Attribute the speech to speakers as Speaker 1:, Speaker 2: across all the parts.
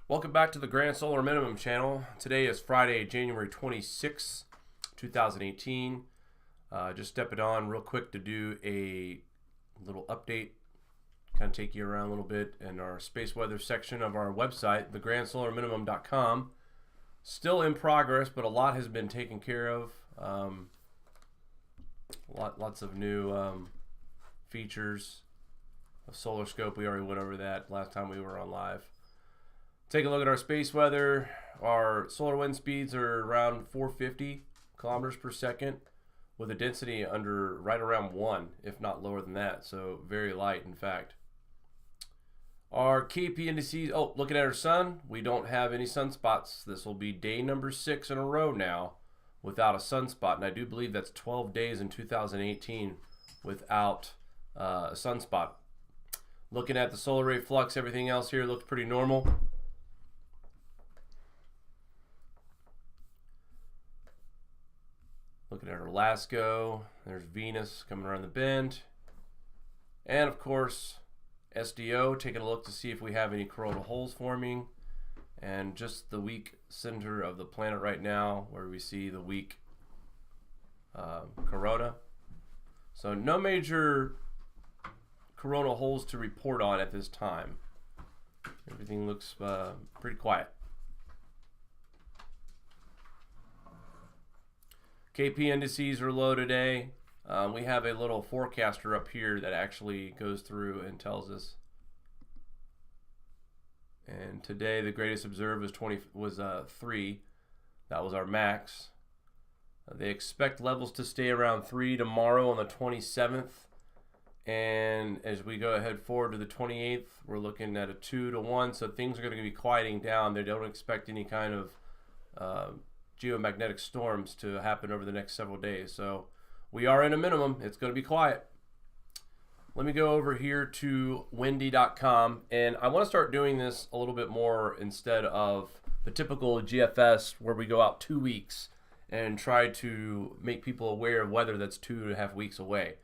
Speaker 1: Welcome back to the Grand Solar Minimum channel. Today is Friday, January 26th, 2018. Just stepping on real quick to do a little update, kind of take you around a little bit in our space weather section of our website, thegrandsolarminimum.com. Still in progress, but a lot has been taken care of. Lots of new features. A solar scope, we already went over that last time we were on live. Take a look at our space weather. Our solar wind speeds are around 450 kilometers per second with a density under right around 1, if not lower than that. So very light, in fact. Our KP indices, looking at our sun, we don't have any sunspots. This will be day number 6 in a row now without a sunspot. And I do believe that's 12 days in 2018 without a sunspot. Looking at the solar ray flux, everything else here looks pretty normal. Looking at our LASCO, there's Venus coming around the bend. And of course, SDO, taking a look to see if we have any coronal holes forming. And just the weak center of the planet right now, where we see the weak corona. So no major coronal holes to report on at this time. Everything looks pretty quiet. KP indices are low today. We have a little forecaster up here that actually goes through and tells us. And today the greatest observed was 3. That was our max. They expect levels to stay around 3 tomorrow on the 27th. And as we go ahead forward to the 28th, we're looking at a 2 to 1. So things are going to be quieting down. They don't expect any kind of geomagnetic storms to happen over the next several days. So we are in a minimum. It's going to be quiet. Let me go over here to windy.com, and I want to start doing this a little bit more instead of the typical GFS where we go out 2 weeks and try to make people aware of weather that's 2.5 weeks away.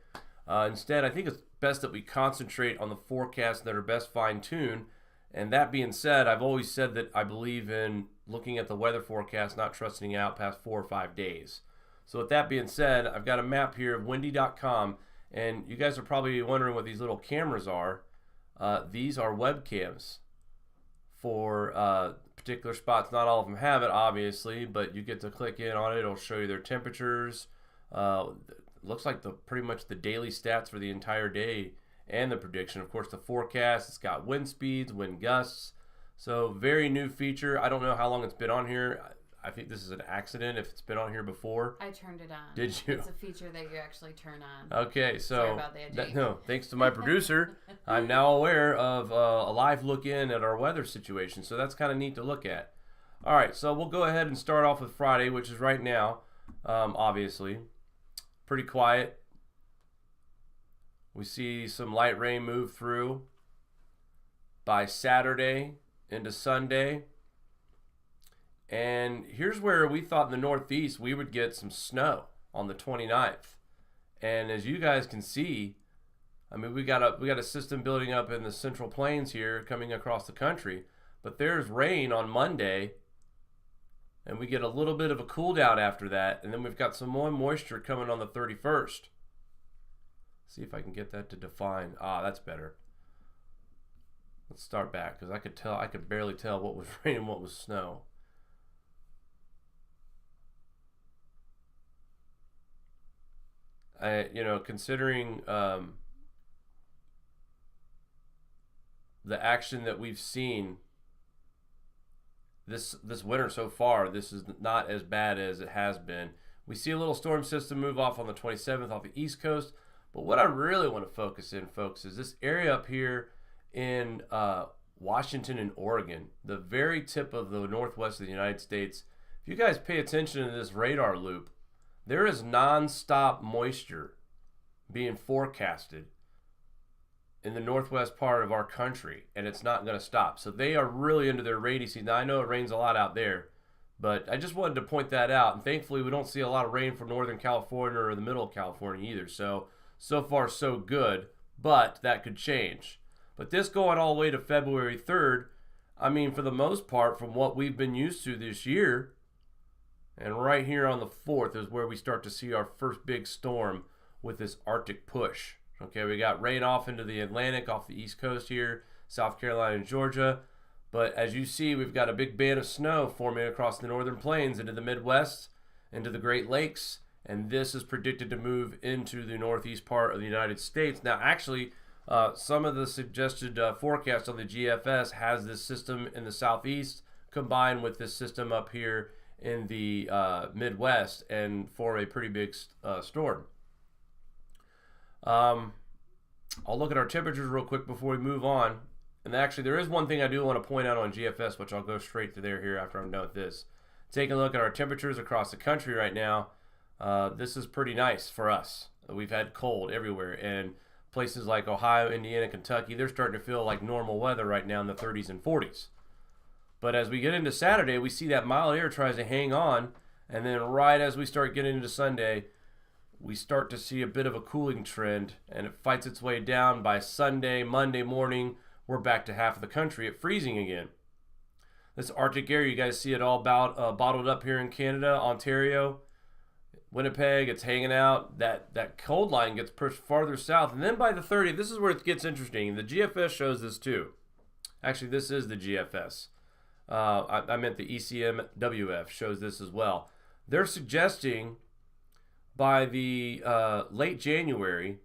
Speaker 1: Instead, I think it's best that we concentrate on the forecasts that are best fine-tuned. And that being said, I've always said that I believe in looking at the weather forecast, not trusting out past 4 or 5 days. So with that being said, I've got a map here of windy.com, and you guys are probably wondering what these little cameras are. These are webcams for particular spots. Not all of them have it, obviously, but you get to click in on it. It'll show you their temperatures. Looks like pretty much the daily stats for the entire day and the prediction. Of course, the forecast, it's got wind speeds, wind gusts. So very new feature. I don't know how long it's been on here. I think this is an accident if it's been on here before.
Speaker 2: I turned it on.
Speaker 1: Did you?
Speaker 2: It's a feature that you actually turn on.
Speaker 1: Okay, so
Speaker 2: sorry about that,
Speaker 1: no, thanks to my producer, I'm now aware of a live look in at our weather situation. So that's kind of neat to look at. All right, so we'll go ahead and start off with Friday, which is right now, obviously. Pretty quiet. We see some light rain move through by Saturday into Sunday. And here's where we thought in the Northeast we would get some snow on the 29th. And as you guys can see, I mean, we got a system building up in the Central Plains here coming across the country. But there's rain on Monday, and we get a little bit of a cool down after that. And then we've got some more moisture coming on the 31st. See if I can get that to define. That's better. Let's start back because I could barely tell what was rain and what was snow. Considering the action that we've seen this winter so far, this is not as bad as it has been. We see a little storm system move off on the 27th off the East Coast. But what I really want to focus in, folks, is this area up here in Washington and Oregon, the very tip of the northwest of the United States. If you guys pay attention to this radar loop, there is nonstop moisture being forecasted in the northwest part of our country, and it's not going to stop. So they are really into their rainy season. Now, I know it rains a lot out there, but I just wanted to point that out. And thankfully, we don't see a lot of rain from Northern California or the middle of California either. So far, so good, but that could change. But this going all the way to February 3rd, I mean, for the most part, from what we've been used to this year, and right here on the 4th is where we start to see our first big storm with this Arctic push. Okay, we got rain off into the Atlantic off the East Coast here, South Carolina and Georgia. But as you see, we've got a big band of snow forming across the northern plains into the Midwest, into the Great Lakes, and this is predicted to move into the northeast part of the United States. Now, actually, some of the suggested forecasts on the GFS has this system in the southeast combined with this system up here in the Midwest and form a pretty big storm. I'll look at our temperatures real quick before we move on. And actually, there is one thing I do want to point out on GFS, which I'll go straight to there here after I'm done with this. Taking a look at our temperatures across the country right now, this is pretty nice for us. We've had cold everywhere, and places like Ohio, Indiana, Kentucky, they're starting to feel like normal weather right now in the 30s and 40s. But as we get into Saturday, we see that mild air tries to hang on, and then right as we start getting into Sunday, we start to see a bit of a cooling trend, and it fights its way down. By Sunday, Monday morning, we're back to half of the country at freezing again. This Arctic air, you guys see it all bottled up here in Canada, Ontario, Winnipeg, it's hanging out. That cold line gets pushed farther south. And then by the 30th, this is where it gets interesting. The GFS shows this too. Actually, this is the GFS. I meant the ECMWF shows this as well. They're suggesting by the late January,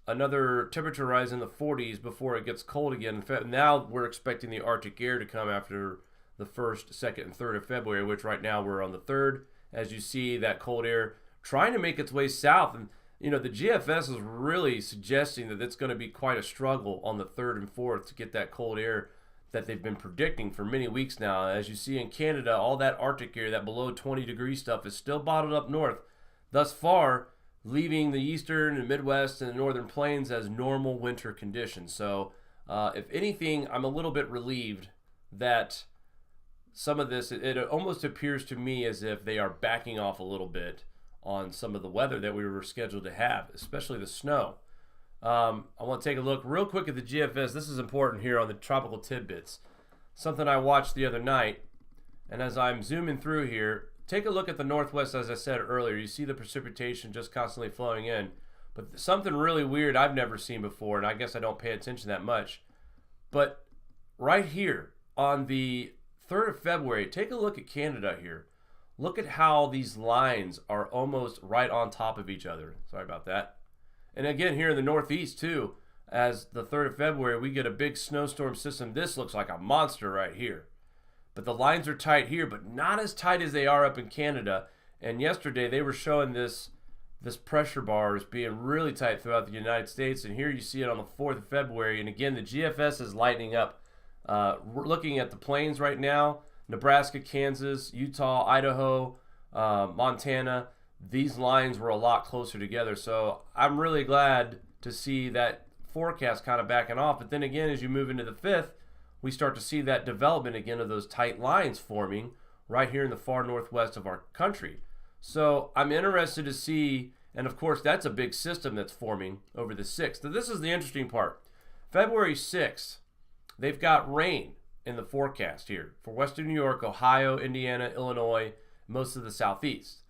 Speaker 1: another temperature rise in the 40s before it gets cold again. In fact, now we're expecting the Arctic air to come after the 1st, 2nd, and 3rd of February, which right now we're on the 3rd. As you see that cold air trying to make its way south. And, you know, the GFS is really suggesting that it's going to be quite a struggle on the 3rd and 4th to get that cold air that they've been predicting for many weeks now. As you see in Canada, all that Arctic air, that below 20 degree stuff is still bottled up north. Thus far, leaving the eastern and Midwest and the northern plains as normal winter conditions. So, if anything, I'm a little bit relieved that some of this, it almost appears to me as if they are backing off a little bit on some of the weather that we were scheduled to have, especially the snow. I want to take a look real quick at the GFS. This is important here on the tropical tidbits. Something I watched the other night, and as I'm zooming through here, take a look at the northwest. As I said earlier, you see the precipitation just constantly flowing in, but something really weird I've never seen before, and I guess I don't pay attention that much, but right here on the 3rd of February, take a look at Canada here. Look at how these lines are almost right on top of each other. Sorry about that. And again, here in the Northeast too, as the 3rd of February, we get a big snowstorm system. This looks like a monster right here. But the lines are tight here, but not as tight as they are up in Canada. And yesterday they were showing this pressure bars being really tight throughout the United States. And here you see it on the 4th of February. And again, the GFS is lightening up. We're looking at the plains right now, Nebraska, Kansas, Utah, Idaho, Montana. These lines were a lot closer together. So I'm really glad to see that forecast kind of backing off. But then again, as you move into the 5th, we start to see that development again of those tight lines forming right here in the far northwest of our country. So I'm interested to see, and of course that's a big system that's forming over the 6th. So this is the interesting part. February 6th, they've got rain in the forecast here for western New York, Ohio, Indiana, Illinois, most of the southeast.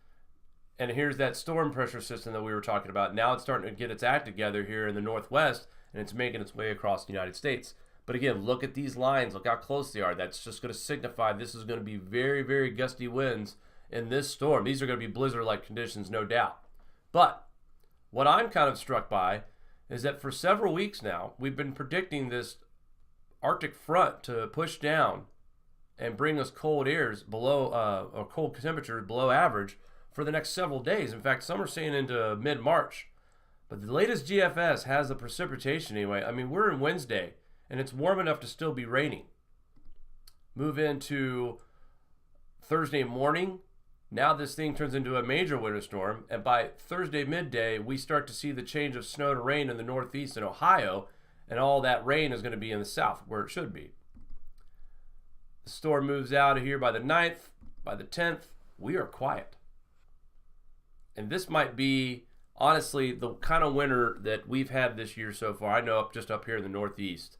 Speaker 1: And here's that storm pressure system that we were talking about. Now it's starting to get its act together here in the northwest, and it's making its way across the United States. But again, look at these lines. Look how close they are. That's just going to signify this is going to be very, very gusty winds in this storm. These are going to be blizzard-like conditions, no doubt. But what I'm kind of struck by is that for several weeks now, we've been predicting this Arctic front to push down and bring us cold airs below, or cold temperatures below average for the next several days. In fact, some are saying into mid-March. But the latest GFS has the precipitation anyway. I mean, we're in Wednesday, and it's warm enough to still be raining. Move into Thursday morning. Now this thing turns into a major winter storm, and by Thursday midday, we start to see the change of snow to rain in the northeast and Ohio, and all that rain is going to be in the south, where it should be. The storm moves out of here by the 9th. By the 10th, we are quiet. And this might be, honestly, the kind of winter that we've had this year so far. I know just up here in the northeast,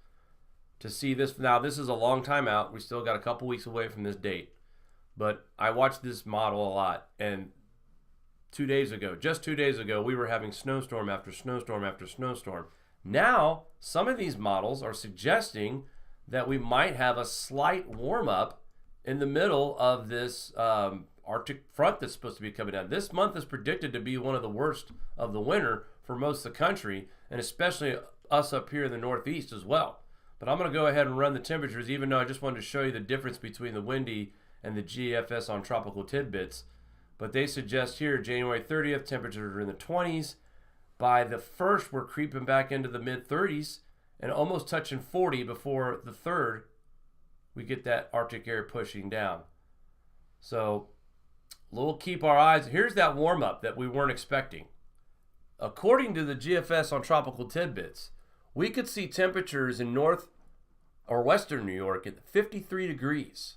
Speaker 1: to see this. Now, this is a long time out. We still got a couple weeks away from this date. But I watched this model a lot, and 2 days ago, just 2 days ago, we were having snowstorm after snowstorm after snowstorm. Now, some of these models are suggesting that we might have a slight warm-up in the middle of this Arctic front that's supposed to be coming down. This month is predicted to be one of the worst of the winter for most of the country, and especially us up here in the Northeast as well. But I'm going to go ahead and run the temperatures, even though I just wanted to show you the difference between the windy and the GFS on tropical tidbits. But they suggest here, January 30th, temperatures are in the 20s. By the 1st, we're creeping back into the mid-30s and almost touching 40 before the 3rd. We get that Arctic air pushing down. So we'll keep our eyes. Here's that warm-up that we weren't expecting. According to the GFS on tropical tidbits, we could see temperatures in north or western New York at 53 degrees,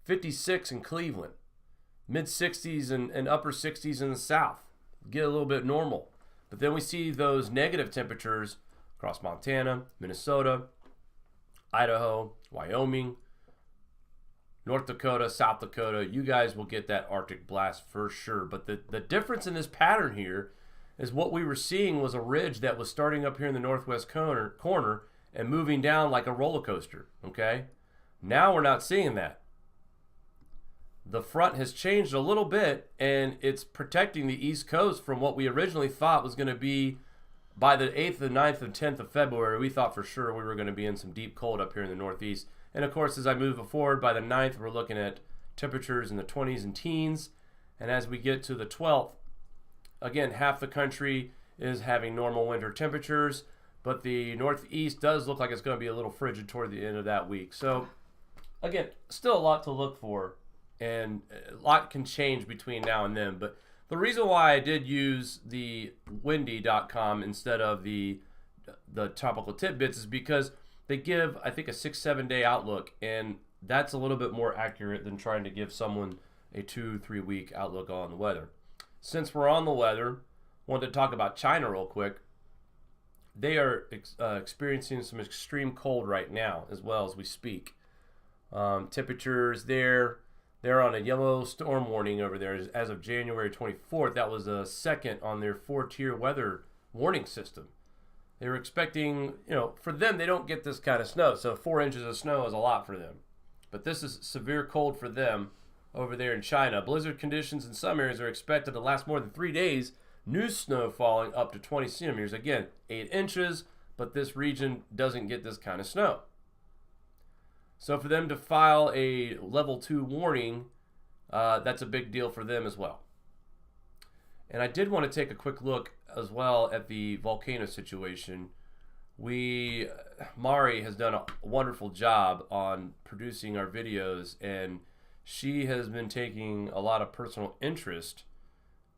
Speaker 1: 56 in Cleveland, mid-60s and upper 60s in the south. Get a little bit normal. But then we see those negative temperatures across Montana, Minnesota, Idaho, Wyoming, North Dakota, South Dakota. You guys will get that Arctic blast for sure. But the difference in this pattern here is what we were seeing was a ridge that was starting up here in the northwest corner and moving down like a roller coaster, okay? Now we're not seeing that. The front has changed a little bit, and it's protecting the East Coast from what we originally thought was going to be by the 8th, the 9th, and 10th of February. We thought for sure we were going to be in some deep cold up here in the Northeast. And, of course, as I move forward, by the 9th, we're looking at temperatures in the 20s and teens. And as we get to the 12th, again, half the country is having normal winter temperatures, but the Northeast does look like it's going to be a little frigid toward the end of that week. So, again, still a lot to look for, and a lot can change between now and then. But the reason why I did use the windy.com instead of the tropical tidbits is because they give, I think, a 6-7 day outlook, and that's a little bit more accurate than trying to give someone a 2-3 week outlook on the weather. Since we're on the weather, I wanted to talk about China real quick. They are experiencing some extreme cold right now as well as we speak. Temperatures there, they're on a yellow storm warning over there as of January 24th. That was a second on their 4-tier weather warning system. They were expecting, for them, they don't get this kind of snow. So 4 inches of snow is a lot for them. But this is severe cold for them over there in China. Blizzard conditions in some areas are expected to last more than 3 days. New snow falling up to 20 centimeters. Again, 8 inches, but this region doesn't get this kind of snow. So for them to file a level 2 warning, that's a big deal for them as well. And I did want to take a quick look as well at the volcano situation. Mari has done a wonderful job on producing our videos, and she has been taking a lot of personal interest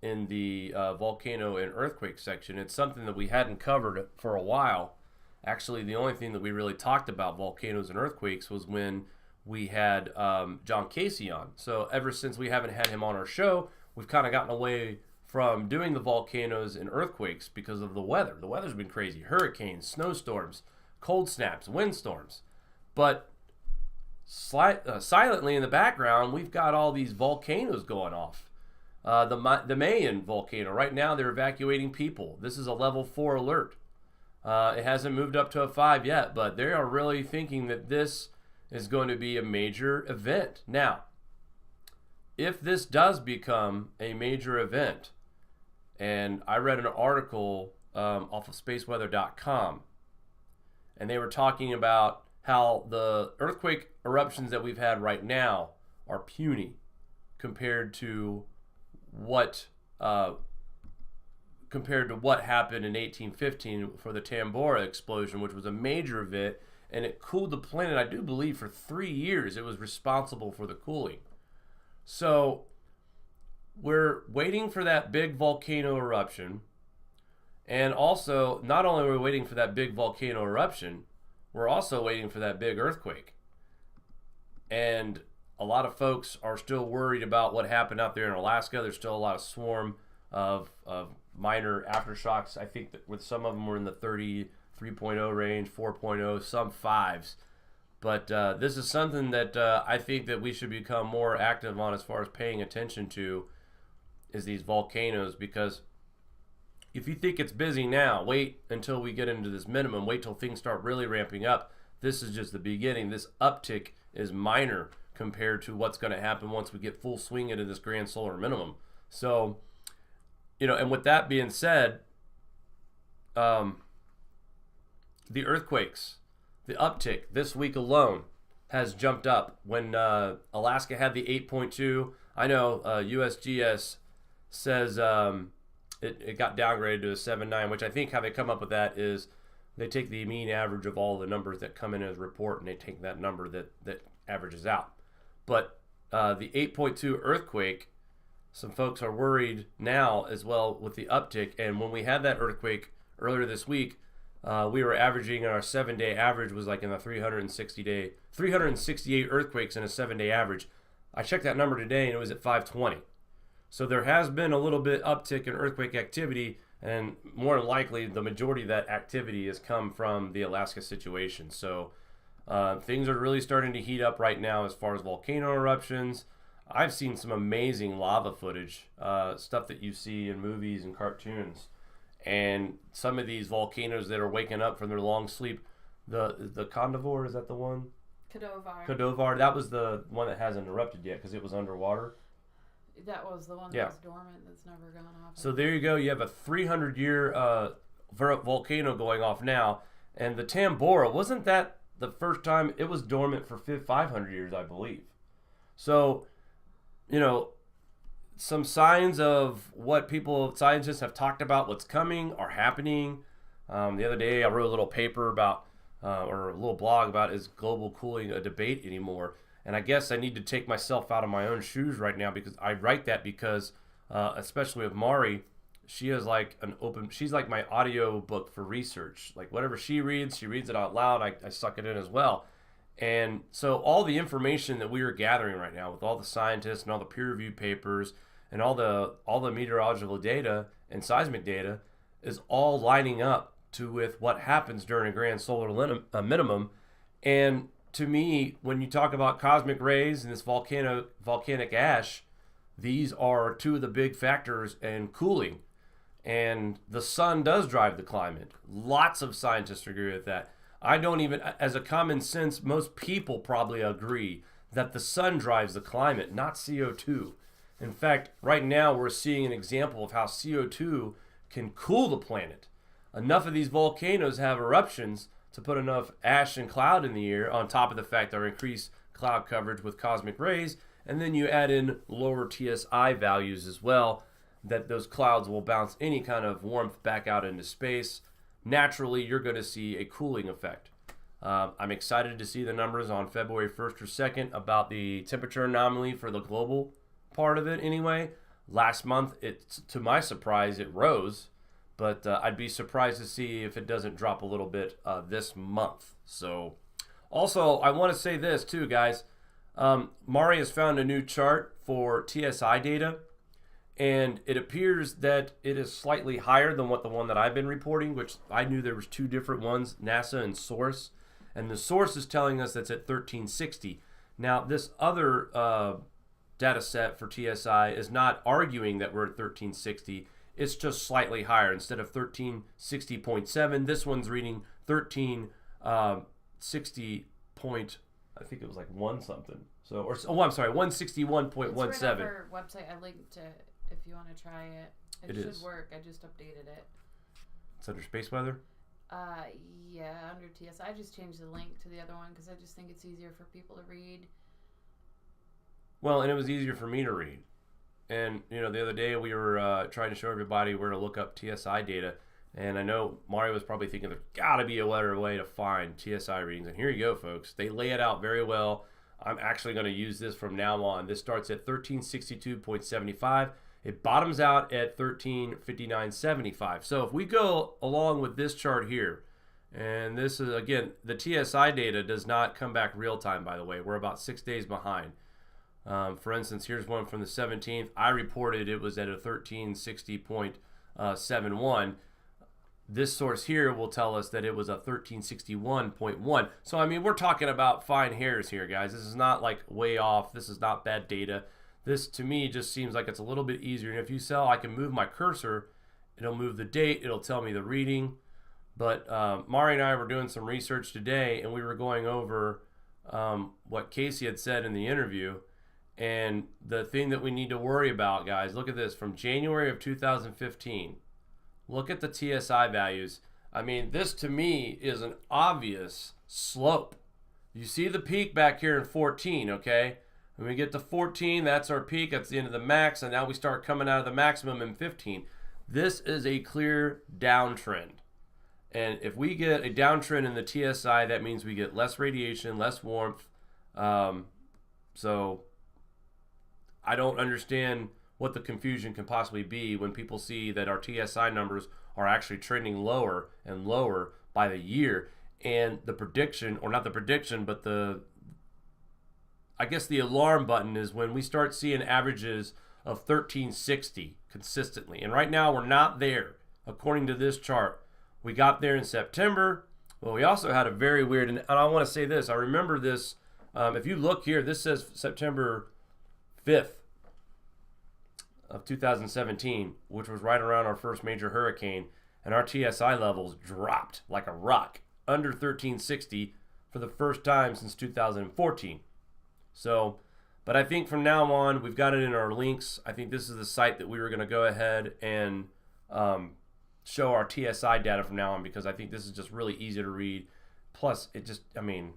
Speaker 1: in the volcano and earthquake section. It's something that we hadn't covered for a while. Actually, the only thing that we really talked about volcanoes and earthquakes was when we had John Casey on. So ever since we haven't had him on our show, we've kind of gotten away from doing the volcanoes and earthquakes because of the weather. The weather's been crazy. Hurricanes, snowstorms, cold snaps, windstorms. But silently in the background, we've got all these volcanoes going off. The Mayan volcano, right now they're evacuating people. This is a level 4 alert. It hasn't moved up to a 5 yet, but they are really thinking that this is going to be a major event. Now, if this does become a major event, and I read an article off of spaceweather.com, and they were talking about how the earthquake eruptions that we've had right now are puny compared to what happened in 1815 for the Tambora explosion, which was a major event, and it cooled the planet, I do believe, for 3 years. It was responsible for the cooling. So we're waiting for that big volcano eruption, and also, not only are we waiting for that big volcano eruption, we're also waiting for that big earthquake. And a lot of folks are still worried about what happened out there in Alaska. There's still a lot of swarm of minor aftershocks. I think that with some of them were in the 30 3.0 range, 4.0, some 5s. But this is something that I think that we should become more active on as far as paying attention to, is these volcanoes. Because if you think it's busy now, wait until we get into this minimum. Wait till things start really ramping up. This is just the beginning. This uptick is minor compared to what's going to happen once we get full swing into this grand solar minimum. So, and with that being said, the earthquakes, the uptick this week alone has jumped up. When Alaska had the 8.2, I know USGS says it got downgraded to a 7.9, which I think how they come up with that is they take the mean average of all the numbers that come in as a report, and they take that number that averages out. But the 8.2 earthquake, some folks are worried now as well with the uptick. And when we had that earthquake earlier this week, we were averaging, our 7-day average was like in the 368 earthquakes in a 7-day average. I checked that number today and it was at 520. So there has been a little bit uptick in earthquake activity, and more than likely the majority of that activity has come from the Alaska situation. So things are really starting to heat up right now as far as volcano eruptions. I've seen some amazing lava footage, stuff that you see in movies and cartoons. And some of these volcanoes that are waking up from their long sleep, the Kondivor, is that the one? Kondivor, that was the one that hasn't erupted yet because it was underwater.
Speaker 2: That was the one that was dormant that's never gone off.
Speaker 1: So there you go. You have a 300-year volcano going off now. And the Tambora, wasn't that the first time? It was dormant for 500 years, I believe. So, some signs of what scientists have talked about, what's coming, are happening. The other day I wrote a little paper about, or a little blog about, is global cooling a debate anymore? And I guess I need to take myself out of my own shoes right now, because I write that because, especially with Mari, she is like she's like my audio book for research. Like whatever she reads it out loud. I suck it in as well. And so all the information that we are gathering right now with all the scientists and all the peer-reviewed papers and all the meteorological data and seismic data is all lining up with what happens during a grand solar minimum. And to me, when you talk about cosmic rays and this volcanic ash, these are two of the big factors in cooling. And the sun does drive the climate. Lots of scientists agree with that. I don't even, as a common sense, most people probably agree that the sun drives the climate, not CO2. In fact, right now we're seeing an example of how CO2 can cool the planet. Enough of these volcanoes have eruptions to put enough ash and cloud in the air, on top of the fact there are increased cloud coverage with cosmic rays, and then you add in lower TSI values as well, that those clouds will bounce any kind of warmth back out into space. Naturally, you're going to see a cooling effect. I'm excited to see the numbers on February 1st or 2nd about the temperature anomaly for the global part of it anyway. Last month, to my surprise, it rose. But I'd be surprised to see if it doesn't drop a little bit this month. So, also, I want to say this too, guys. Mari has found a new chart for TSI data, and it appears that it is slightly higher than the one that I've been reporting, which I knew there was two different ones, NASA and Source. And the Source is telling us that's at 1360. Now, this other data set for TSI is not arguing that we're at 1360. It's just slightly higher. Instead of 1360.7, this one's reading 1360 point, I think it was like one something. So, I'm sorry, 161.17.
Speaker 2: It's right on our website. I linked to, if you want to try it. It should work. I just updated it.
Speaker 1: It's under space weather?
Speaker 2: Yeah, under TSI. I just changed the link to the other one because I just think it's easier for people to read.
Speaker 1: Well, and it was easier for me to read. And, the other day we were trying to show everybody where to look up TSI data. And I know Mario was probably thinking there's got to be a better way to find TSI readings. And here you go, folks. They lay it out very well. I'm actually going to use this from now on. This starts at 1362.75. It bottoms out at 1359.75. So if we go along with this chart here, and this is, again, the TSI data does not come back real time, by the way. We're about 6 days behind. For instance, here's one from the 17th. I reported it was at a 1360.71. this source here will tell us that it was a 1361.1. So, I mean, we're talking about fine hairs here, guys. This is not like way off. This is not bad data. This, to me, just seems like it's a little bit easier. And if you sell, I can move my cursor. It'll move the date. It'll tell me the reading. But Mari and I were doing some research today, and we were going over what Casey had said in the interview. And the thing that we need to worry about, guys, look at this. From January of 2015, look at the TSI values. I mean, this to me is an obvious slope. You see the peak back here in 14, okay? When we get to 14, that's our peak. That's the end of the max. And now we start coming out of the maximum in 15. This is a clear downtrend. And if we get a downtrend in the TSI, that means we get less radiation, less warmth. So I don't understand what the confusion can possibly be when people see that our TSI numbers are actually trending lower and lower by the year. And the prediction, or not the prediction, but I guess the alarm button is when we start seeing averages of 1360 consistently. And right now we're not there, according to this chart. We got there in September. Well, we also had a very weird, and I want to say this. I remember this. If you look here, this says September 5th of 2017, which was right around our first major hurricane, and our TSI levels dropped like a rock, under 1360 for the first time since 2014. So, but I think from now on, we've got it in our links. I think this is the site that we were going to go ahead and show our TSI data from now on, because I think this is just really easy to read. Plus, it just, I mean,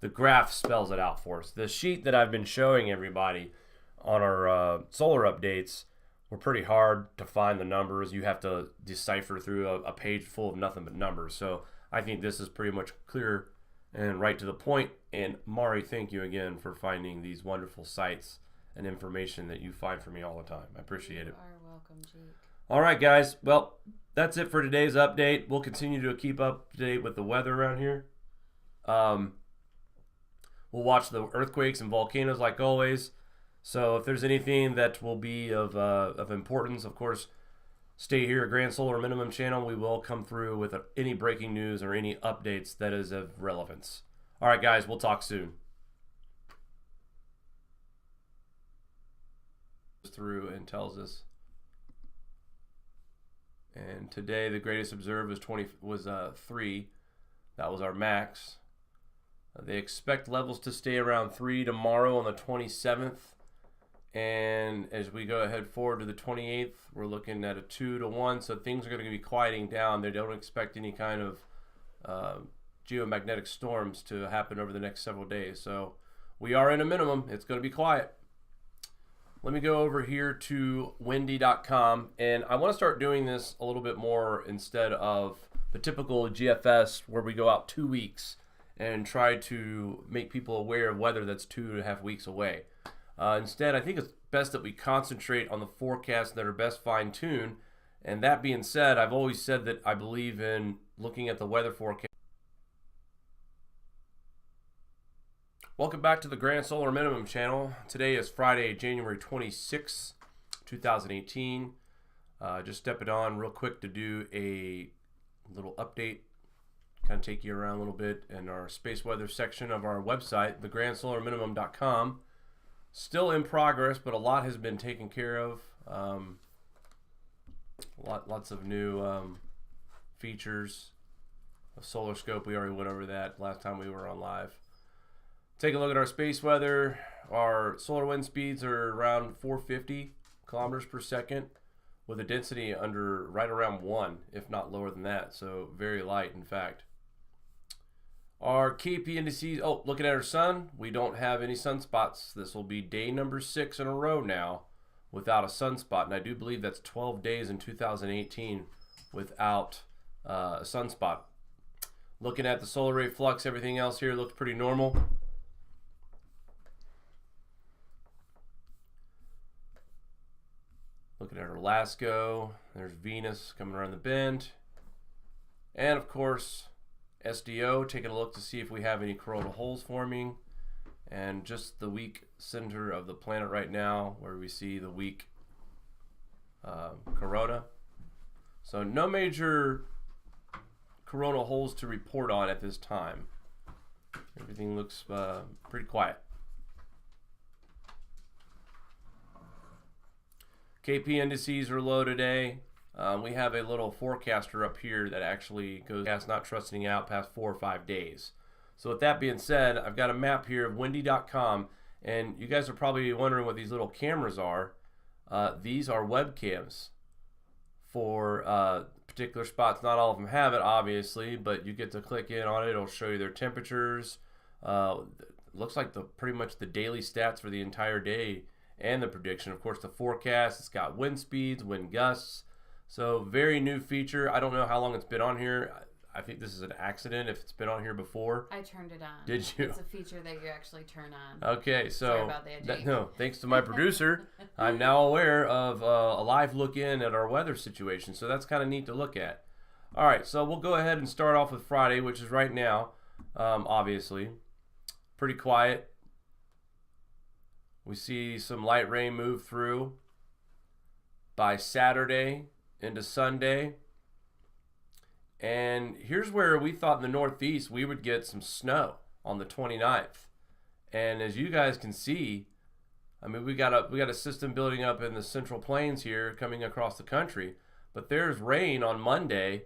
Speaker 1: the graph spells it out for us. The sheet that I've been showing everybody on our solar updates were pretty hard to find the numbers. You have to decipher through a page full of nothing but numbers. So I think this is pretty much clear and right to the point. And Mari, thank you again for finding these wonderful sites and information that you find for me all the time. I appreciate it.
Speaker 2: You are welcome, Jake.
Speaker 1: All right, guys. Well, that's it for today's update. We'll continue to keep up to date with the weather around here. We'll watch the earthquakes and volcanoes like always. So if there's anything that will be of importance, of course, stay here at Grand Solar Minimum channel. We will come through with any breaking news or any updates that is of relevance. All right, guys, we'll talk soon. Through and tells us. And today the greatest observed was 3. That was our max. They expect levels to stay around 3 tomorrow on the 27th. And as we go ahead forward to the 28th, we're looking at a 2 to 1. So things are going to be quieting down. They don't expect any kind of geomagnetic storms to happen over the next several days. So we are in a minimum. It's going to be quiet. Let me go over here to windy.com, and I want to start doing this a little bit more instead of the typical GFS where we go out 2 weeks and try to make people aware of weather that's 2.5 weeks away. Instead, I think it's best that we concentrate on the forecasts that are best fine-tuned. And that being said, I've always said that I believe in looking at the weather forecast. Welcome back to the Grand Solar Minimum channel. Today is Friday, January 26, 2018. Just stepping on real quick to do a little update, kind of take you around a little bit in our space weather section of our website, thegrandsolarminimum.com. Still in progress, but a lot has been taken care of. Lots of new features. A solar scope, we already went over that last time we were on live. Take a look at our space weather. Our solar wind speeds are around 450 kilometers per second with a density right around 1, if not lower than that. So very light, in fact. Our KP indices, looking at our sun, we don't have any sunspots. This will be day number 6 in a row now without a sunspot. And I do believe that's 12 days in 2018 without a sunspot. Looking at the solar rate flux, everything else here looks pretty normal. Looking at our LASCO, there's Venus coming around the bend. And of course, SDO, taking a look to see if we have any coronal holes forming. And just the weak center of the planet right now, where we see the weak corona. So no major coronal holes to report on at this time. Everything looks pretty quiet. KP indices are low today. We have a little forecaster up here that actually goes past not trusting out past 4 or 5 days. So with that being said, I've got a map here of windy.com, and you guys are probably wondering what these little cameras are. These are webcams for particular spots. Not all of them have it, obviously, but you get to click in on it. It'll show you their temperatures. Looks like pretty much the daily stats for the entire day and the prediction. Of course, the forecast. It's got wind speeds, wind gusts. So very new feature. I don't know how long it's been on here. I think this is an accident if it's been on here before.
Speaker 2: I turned it on.
Speaker 1: Did you?
Speaker 2: It's a feature that you actually turn on.
Speaker 1: Okay, so
Speaker 2: sorry about that,
Speaker 1: no, thanks to my producer, I'm now aware of a live look in at our weather situation. So that's kind of neat to look at. All right, so we'll go ahead and start off with Friday, which is right now, obviously. Pretty quiet. We see some light rain move through by Saturday into Sunday. And here's where we thought in the Northeast we would get some snow on the 29th. And as you guys can see, I mean, we got a system building up in the Central Plains here coming across the country. But there's rain on Monday,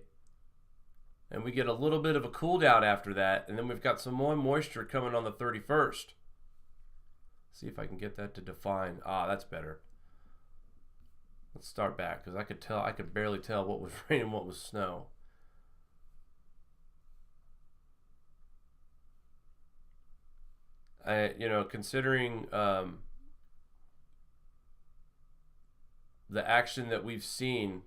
Speaker 1: and we get a little bit of a cool down after that. And then we've got some more moisture coming on the 31st. See if I can get that to define. Ah, that's better. Let's start back, because I could barely tell what was rain and what was snow. Considering the action that we've seen